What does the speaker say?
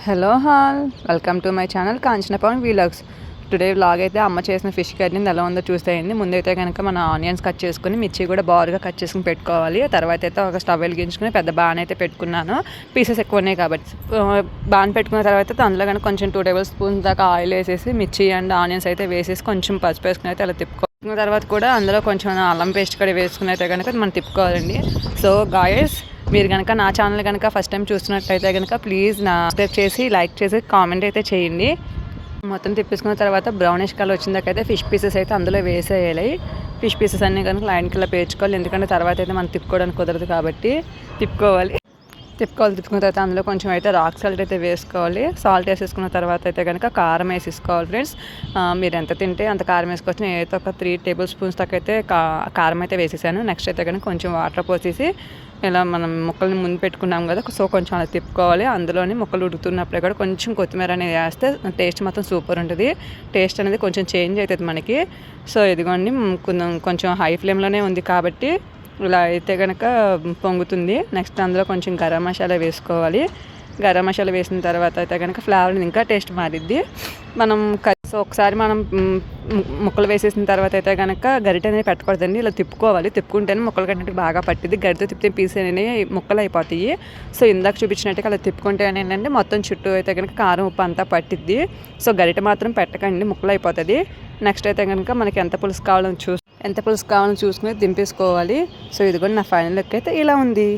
Hello all welcome to my channel Kanchana Pavan vlogs. Today vlog అయితే అమ్మ చేసిన ఫిష్ కర్రీ ఎలా ఉందో చూసేయండి. ముందైతే కనుక మన ఆనియన్స్ కట్ చేసుకుని మిర్చి కూడా బారుగా కట్ చేసుకుని పెట్టుకోవాలి. తర్వాత అయితే ఒక స్టవ్ వెలిగించుకుని పెద్ద బాన్ అయితే పెట్టుకున్నాను. పీసెస్ ఎక్కువ ఉన్నాయి కాబట్టి బాన్ పెట్టుకున్న తర్వాత అయితే అందులో కనుక కొంచెం 2 టేబుల్ స్పూన్స్ దాకా ఆయిల్ వేసేసి మిర్చి అండ్ ఆనియన్స్ అయితే వేసేసి కొంచెం పసుపు వేసుకుని అయితే అలా తిప్పుకోవాలి. తర్వాత కూడా అందులో కొంచెం అల్లం పేస్ట్ కూడా వేసుకుని అయితే కనుక మనం తిప్పుకోవాలండి. సో గాయస్, మీరు కనుక నా ఛానల్ కనుక ఫస్ట్ టైం చూస్తున్నట్లయితే కనుక ప్లీజ్ సబ్స్క్రైబ్ చేసి లైక్ చేసి కామెంట్ అయితే చేయండి. మొత్తం తిప్పేసుకున్న తర్వాత బ్రౌనిష్ కలర్ వచ్చిందాకైతే ఫిష్ పీసెస్ అయితే అందులో వేసేయాలి. ఫిష్ పీసెస్ అన్నీ కనుక లైన్ కింద పేర్చుకోవాలి, ఎందుకంటే తర్వాత అయితే మనం తిప్పుకోవడానికి కుదరదు కాబట్టి తిప్పుకున్న తర్వాత అందులో కొంచెం అయితే రాక్ సాల్ట్ అయితే వేసుకోవాలి. సాల్ట్ వేసేసుకున్న తర్వాత అయితే కనుక కారం వేసేసుకోవాలి. ఫ్రెండ్స్, మీరు ఎంత తింటే అంత కారం వేసుకోవచ్చు. నేనైతే ఒక 3 టేబుల్ స్పూన్స్ దాకా అయితే కారం అయితే వేసేసాను. నెక్స్ట్ అయితే కనుక కొంచెం వాటర్ పోసేసి ఇలా మనం ముక్కల్ని ముందు పెట్టుకున్నాం కదా, సో కొంచెం అలా తిప్పుకోవాలి. అందులోని ముక్కలు ఉడుకుతున్నప్పుడే కూడా కొంచెం కొత్తిమీర అనేది వేస్తే టేస్ట్ మొత్తం సూపర్ ఉంటుంది. టేస్ట్ అనేది కొంచెం చేంజ్ అవుతుంది మనకి. సో ఇదిగోండి, కొంచెం హై ఫ్లేమ్లోనే ఉంది కాబట్టి ఇలా అయితే కనుక పొంగుతుంది. నెక్స్ట్ అందులో కొంచెం గరం మసాలా వేసుకోవాలి. గరం మసాలా వేసిన తర్వాత అయితే కనుక ఫ్లేవర్ ఇంకా టేస్ట్ మారిద్ది. సో ఒకసారి మనం ముక్కలు వేసేసిన తర్వాత అయితే కనుక గరిటె అనేది పెట్టకూడదండి, ఇలా తిప్పుకోవాలి. తిప్పుకుంటేనే ముక్కలు కట్టినట్టు బాగా పట్టిద్ది. గరిటెతో తిప్పితే పీస్ అనేవి ముక్కలు అయిపోతాయి. సో ఇందాక చూపించినట్టుగా అలా తిప్పుకుంటే ఏంటంటే మొత్తం చుట్టూ అయితే కనుక కారం ఉప్పు అంతా పట్టిద్ది. సో గరిటె మాత్రం పెట్టకండి, ముక్కలు అయిపోతుంది. నెక్స్ట్ అయితే కనుక మనకి ఎంత పులుసు కావాలని చూసుకుని దింపేసుకోవాలి. సో ఇదిగోండి, నా ఫైనల్ లుక్ అయితే ఇలా ఉంది.